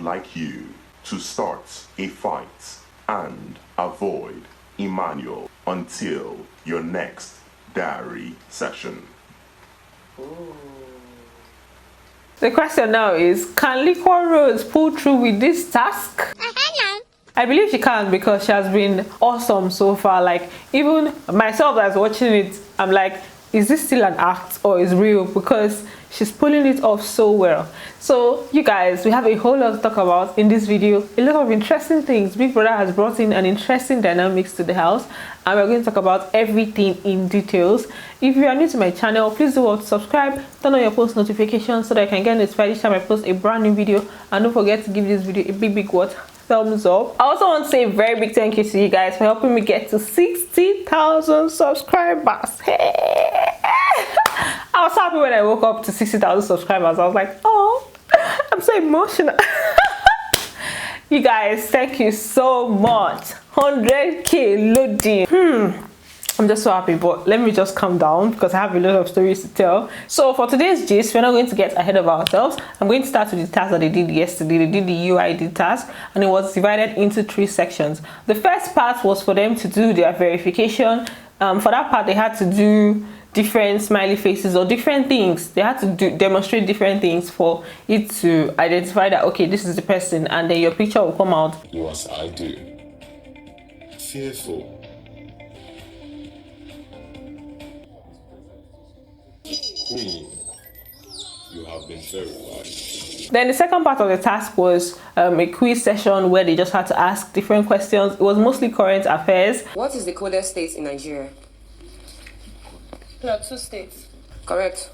like you to start a fight and avoid Emmanuel until your next diary session. The question now is, can Liquorose pull through with this task? I believe she can, because she has been awesome so far. Like, even myself that's watching it, I'm like, is this still an act or is real? Because she's pulling it off so well. So you guys, we have a whole lot to talk about in this video. A lot of interesting things. Big Brother has brought in an interesting dynamics to the house, and we're going to talk about everything in details. If you are new to my channel, please do well to subscribe, turn on your post notifications so that I can get notified each time I post a brand new video, and don't forget to give this video a big what? Thumbs up. I also want to say a very big thank you to you guys for helping me get to 60,000 subscribers. Hey! I was happy when I woke up to 60,000 subscribers. I was like, oh, I'm so emotional. You guys, thank you so much. 100k loading. I'm just so happy, but let me just calm down because I have a lot of stories to tell. So for today's gist, we're not going to get ahead of ourselves. I'm going to start with the task that they did yesterday. They did the UID task, and it was divided into 3 sections. The first part was for them to do their verification. For that part, they had to do different smiley faces or different things. They had to demonstrate different things for it to identify that, okay, this is the person, and then your picture will come out. What I do. Fearful. Queen, you have been verified. Then the second part of the task was a quiz session where they just had to ask different questions. It was mostly current affairs. What is the coldest state in Nigeria? There are 2 states. Correct.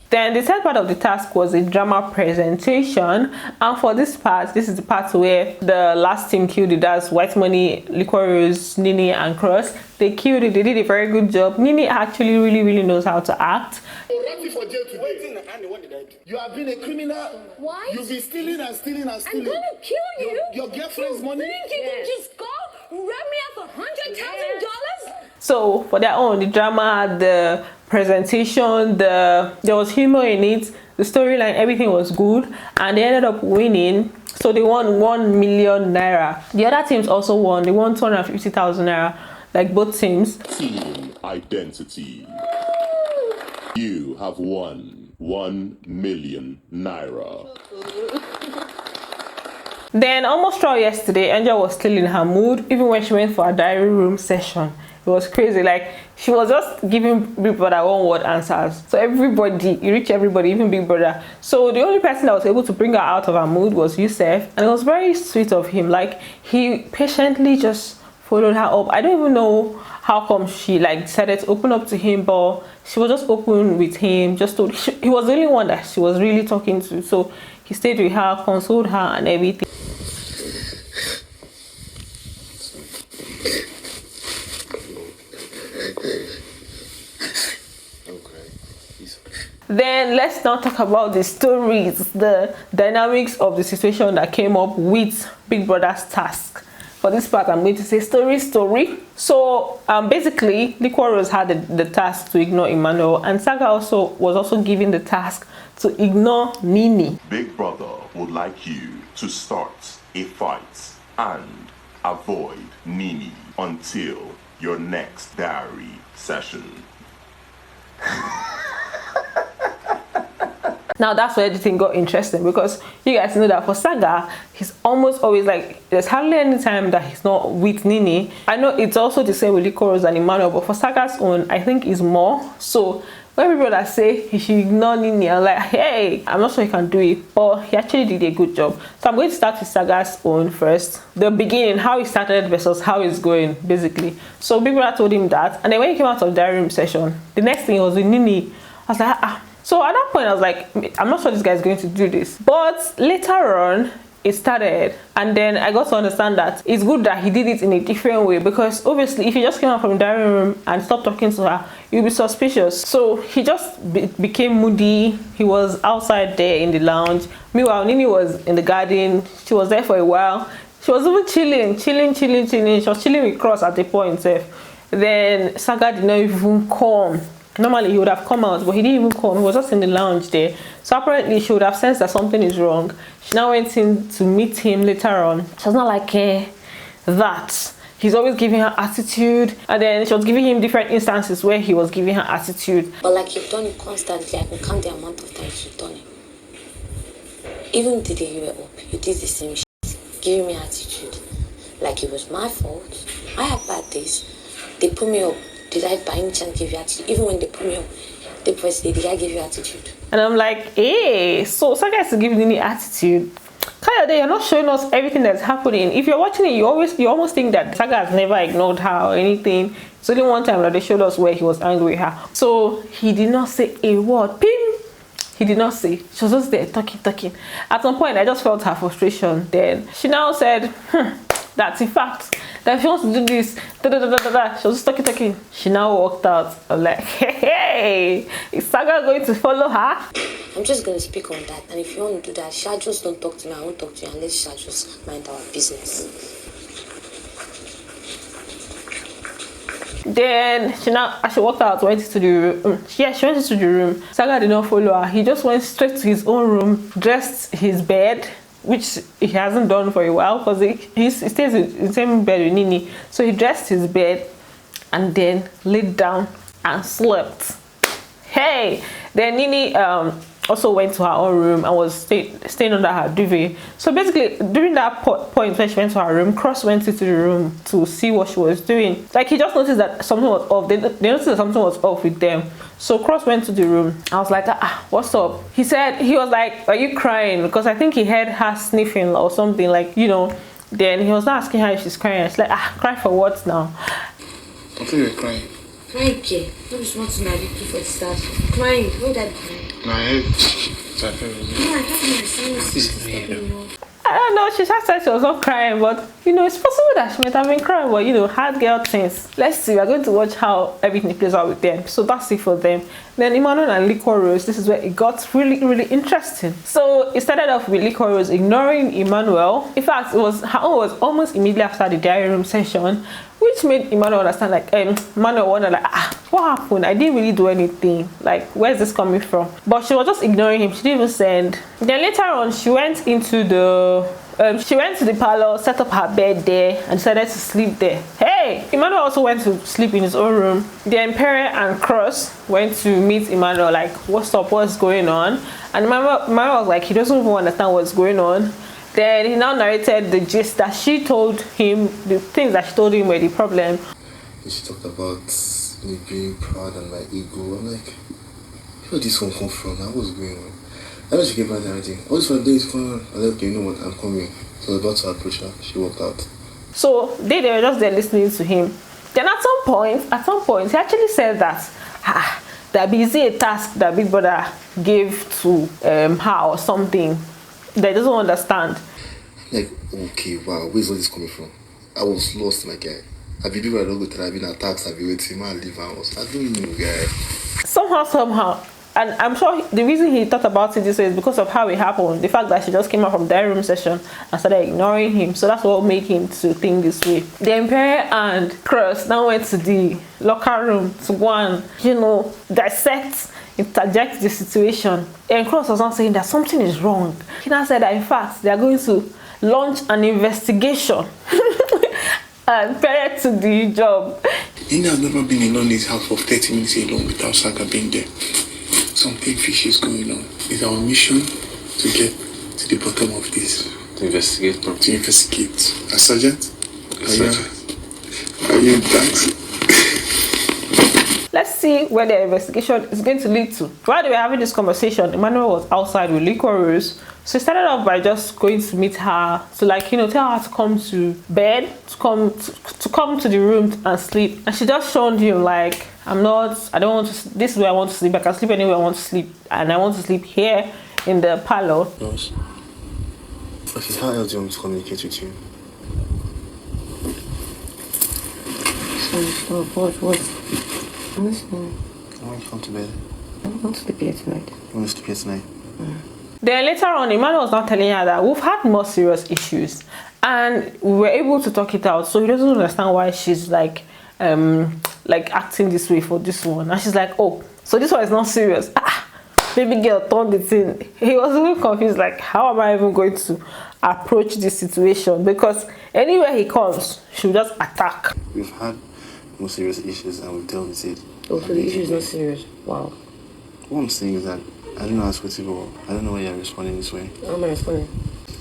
Then the third part of the task was a drama presentation, and for this part, this is the part where the last team killed it. That's White Money, Liquorose, Nini and Cross. They killed it. They did a very good job. Nini actually really knows how to act. For jail today. You have been a criminal. Why? You've been stealing and stealing and stealing. I'm gonna kill you. Your girlfriend's money. Think you can just go run me out for $100,000? So for their own, the drama, the presentation, there was humor in it, the storyline, everything was good, and they ended up winning. So they won 1 million naira. The other teams also won. They won 250,000 naira, like both teams. Team identity. You have won 1 million naira. Then almost throughout yesterday, Angel was still in her mood, even when she went for a diary room session. It was crazy. Like, she was just giving Big Brother 1-word answers. So everybody, you reach everybody, even Big Brother. So the only person that was able to bring her out of her mood was Yusuf, and it was very sweet of him. Like, he patiently just followed her up. I don't even know how come she decided to open up to him, but she was just open with him. He was the only one that she was really talking to. So he stayed with her, consoled her and everything. Then let's now talk about the stories, the dynamics of the situation that came up with Big Brother's task. For this part, I'm going to say story. So basically, Liquorose had the task to ignore Emmanuel, and Saga was also given the task to ignore Nini. Big Brother would like you to start a fight and avoid Nini until your next diary session. Now that's where everything got interesting, because you guys know that for Saga, he's almost always like, there's hardly any time that he's not with Nini. I know it's also the same with Liquorose and Emmanuel, but for Saga's own, I think is more. So when people that say he should ignore Nini, I'm like, hey, I'm not sure he can do it, but he actually did a good job. So I'm going to start with Saga's own first. The beginning, how he started versus how he's going, basically. So Big Brother told him that, and then when he came out of the diary room session, the next thing was with Nini. I was like, So at that point, I was like, I'm not sure this guy is going to do this. But later on, it started, and then I got to understand that it's good that he did it in a different way, because obviously if he just came out from the diary room and stopped talking to her, you'd be suspicious. So he just became moody. He was outside there in the lounge. Meanwhile, Nini was in the garden. She was there for a while. She was even chilling. She was chilling with Cross at the point. Then Saga did not even come. Normally he would have come out, but he didn't even come. He was just in the lounge there. So apparently she would have sensed that something is wrong. She now went in to meet him later on. She was not like that. He's always giving her attitude, and then she was giving him different instances where he was giving her attitude. But like you've done it constantly, I can count the amount of times you've done it. Even the day you were up, you did the same shit, giving me attitude. Like it was my fault. I have bad days. They put me up. Did I by any chance give you attitude? Even when they put me up, the first day, did I give you attitude? And I'm like, hey, so Saga has to give Nini attitude. Kayode, you're not showing us everything that's happening. If you're watching it, you almost think that Saga has never ignored her or anything. It's only one time that they showed us where he was angry with her. So he did not say a word. Pim! He did not say. She was just there talking. At some point, I just felt her frustration. Then she now said, that's in fact that if she wants to do this, she was just talking. She now walked out. I'm like, hey, is Saga going to follow her? I'm just going to speak on that. And if you want to do that, just don't talk to me. I won't talk to you unless just mind our business. Then as she walked out, went into the room. She went into the room. Saga did not follow her. He just went straight to his own room, dressed his bed, which he hasn't done for a while because he stays in the same bed with Nini. So he dressed his bed and then laid down and slept. Hey! Then Nini also went to her own room and was staying under her duvet. So basically, during that point when she went to her room, Cross went into the room to see what she was doing. Like, he just noticed that something was off. They noticed that something was off with them. So Cross went to the room. I was like, what's up? He was like, are you crying? Because I think he heard her sniffing or something, like, you know. Then he was not asking her if she's crying. She's like, cry for what now? I think you're crying. Crying, okay. Don't be smart to navigate for the start. Crying, why would I be crying? No, I heard. I don't know, she just said she was not crying, but you know, it's possible that she might have been crying, but you know, hard girl things. Let's see, we're going to watch how everything plays out with them. So that's it for them. Then Emmanuel and Liquorose, this is where it got really interesting. So it started off with Liquorose ignoring Emmanuel. In fact, her own was almost immediately after the diary room session, which made Emmanuel understand, like, Emmanuel wondered, like, what happened? I didn't really do anything. Like, where's this coming from? But she was just ignoring him. She didn't even send. Then later on, she went into the parlor, set up her bed there, and decided to sleep there. Hey! Emmanuel also went to sleep in his own room. Then Pere and Cross went to meet Emmanuel, like, what's up, what's going on? And Emmanuel was like, he doesn't even understand what's going on. Then he now narrated the gist that she told him, the things that she told him were the problem. She talked about me being proud and my ego. I'm like, where did this one come from? What's going on? I know she gave her everything. All this for days going on. I was like, okay, you know what, I'm coming. So I was about to approach her. She walked out. So they were just there listening to him. Then at some point, he actually said that that busy a task that Big Brother gave to her or something. They doesn't understand. Like, okay, wow, where's all this coming from? I was lost, my guy. I've been people I don't go to, I've been attacked, I've been waiting, man, leave house. I don't know, guy. Somehow, and I'm sure the reason he thought about it this way is because of how it happened. The fact that she just came out from their room session and started ignoring him. So that's what made him to think this way. The Emperor and Cross now went to the locker room to go and, you know, dissect, interject the situation. And Cross was not saying that something is wrong. He now said that in fact they are going to launch an investigation and Pere to the job. Nini has never been alone in his house for 30 minutes alone without Saga being there. Something fishy is going on. It's our mission to get to the bottom of this. To investigate, bro. To investigate. A sergeant? Are you that? Let's see where the investigation is going to lead to. While they were having this conversation, Emmanuel was outside with Liquorose. So he started off by just going to meet her, to, like, you know, tell her to come to bed, to come to the room and sleep. And she just showed him, like, I don't want to, this is where I want to sleep. I can sleep anywhere I want to sleep. And I want to sleep here in the parlor. Yes. Okay, how else do you want me to communicate with you? So, what? I'm listening. I want you to come to bed. I want to sleep here tonight. You want to sleep here tonight? Then later on, Emmanuel was not telling her that we've had more serious issues. And we were able to talk it out. So he doesn't understand why she's like like acting this way for this one? And she's like, oh, so this one is not serious. Baby girl turned it in. He was even confused, like, how am I even going to approach this situation? Because anywhere he comes, she'll just attack. We've had more serious issues and we've dealt with it. Oh, so the issue is not serious. Wow. What I'm saying is that I don't know how to go. I don't know why you're responding this way. How am I responding?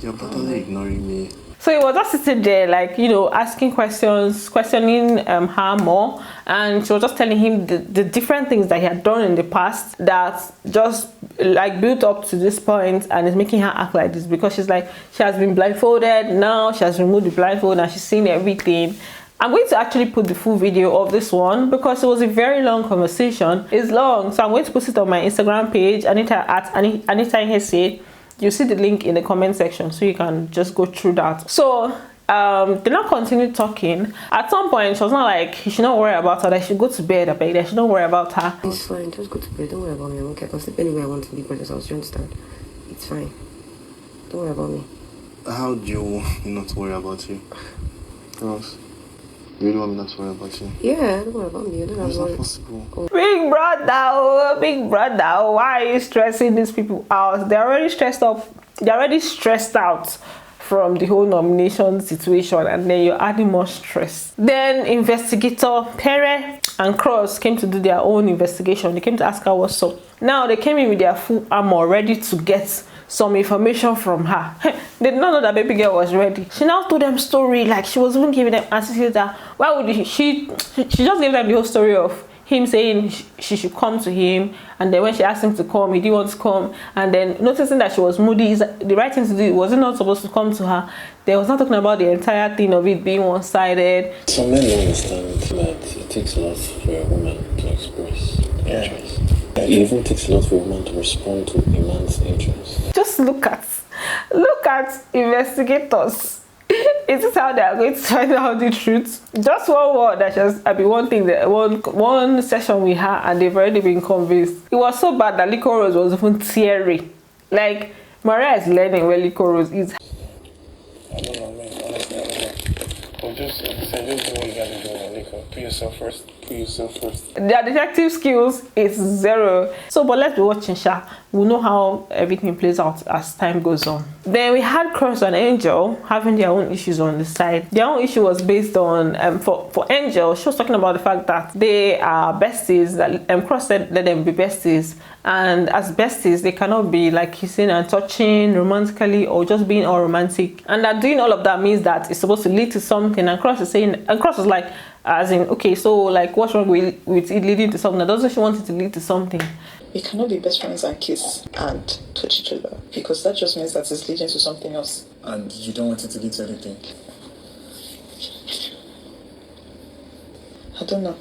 You're totally ignoring me. So he was just sitting there, like, you know, asking questions, questioning her more, and she was just telling him the different things that he had done in the past that just like built up to this point and is making her act like this, because she's like, she has been blindfolded, now she has removed the blindfold and she's seen everything. I'm going to actually put the full video of this one because it was a very long conversation. It's long, so I'm going to post it on my Instagram page, Anita Ihese. You see the link in the comment section, so you can just go through that. So they now continued talking. At some point, she was not like, you should not worry about her, that she should go to bed, I beg, that should not worry about her. It's fine, just go to bed, don't worry about me, I'm okay. I can sleep anywhere I want to leave my house, you understand? It's fine. Don't worry about me. How do you want me not to worry about you? Girls, you really want me not to worry about you? Yeah, don't worry about me, you don't have It's to not worry. possible. Big brother, why are you stressing these people out? They're already stressed up. They're already stressed out from the whole nomination situation, and then you're adding more stress. Then investigator Pere and Cross came to do their own investigation. They came to ask her what's up. Now they came in with their full armor, ready to get some information from her. They did not know that baby girl was ready. She now told them story, like she was even giving them answers that why would she just gave them the whole story of him saying she should come to him, and then when she asked him to come, he didn't want to come, and then noticing that she was moody, the right thing to do, was it not supposed to come to her? They was not talking about the entire thing of it being one-sided. Some men don't understand that it takes a lot for a woman to express interest. It even takes a lot for a woman to respond to a man's interest. Just look at investigators. Is this how they are going to find out the truth? Just one word that just one thing, that one session we had, and they've already been convinced. It was so bad that Liquorose was even teary. Like, Maria is learning where Liquorose is. I don't know, man. Honestly, I don't know. But just do what you gotta do on liquor. Put yourself first. Their detective skills is zero. So, but let's be watching, Sha. We'll know how everything plays out as time goes on. Then we had Cross and Angel having their own issues on the side. Their own issue was based on for Angel, she was talking about the fact that they are besties, that Cross said let them be besties, and as besties they cannot be like kissing and touching romantically or just being all romantic, and that doing all of that means that it's supposed to lead to something. And Cross is saying, and Cross was like, as in, okay, so like what's wrong with it leading to something? That doesn't she want it to lead to something? We cannot be best friends and kiss and touch each other, because that just means that it's leading to something else. And you don't want it to lead to anything. I don't know.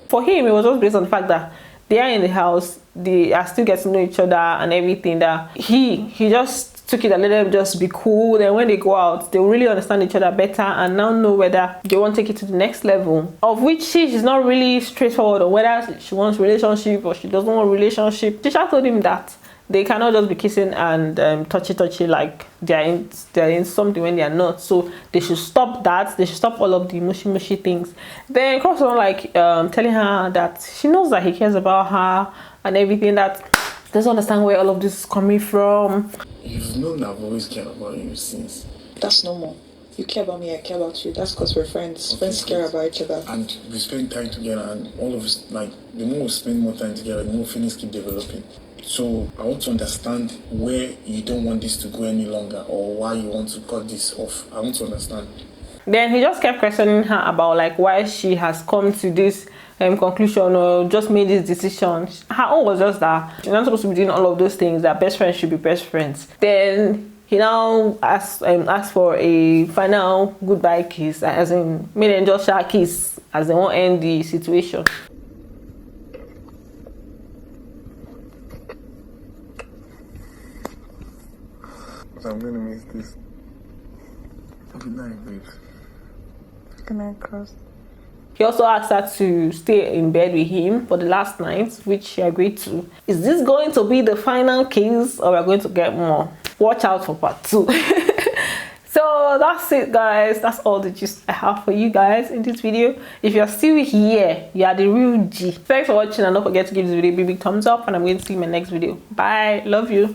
For him, it was just based on the fact that they are in the house, they are still getting to know each other and everything, that he just took it and let them just be cool. Then when they go out, they will really understand each other better and now know whether they want to take it to the next level, of which she's not really straightforward on whether she wants relationship or she doesn't want relationship. Tisha told him that they cannot just be kissing and touchy like they're in something when they are not. So they should stop that. They should stop all of the mushy things. Then Cross was like telling her that she knows that he cares about her and everything, that doesn't understand where all of this is coming from. You've known I've always cared about you since. That's normal. You care about me, I care about you. That's because we're friends. Friends care about each other. And we spend time together, and all of us, like, the more we spend more time together, the more feelings keep developing. So I want to understand where you don't want this to go any longer, or why you want to cut this off. I want to understand. Then he just kept questioning her about like why she has come to this conclusion or just made this decision. Her own was just that she's not supposed to be doing all of those things, that best friends should be best friends. Then he now asked for a final goodbye kiss, as in made them just share kiss, as they won't end the situation. I'm gonna miss this. Good night, babe. Good night, Cross. He also asked her to stay in bed with him for the last night, which she agreed to. Is this going to be the final kiss, or we're going to get more? Watch out for part 2. So So that's it, guys. That's all the gist I have for you guys in this video. If you're still here, you are the real G. Thanks for watching, and don't forget to give this video a big thumbs up, and I'm going to see you in my next video. Bye. Love you.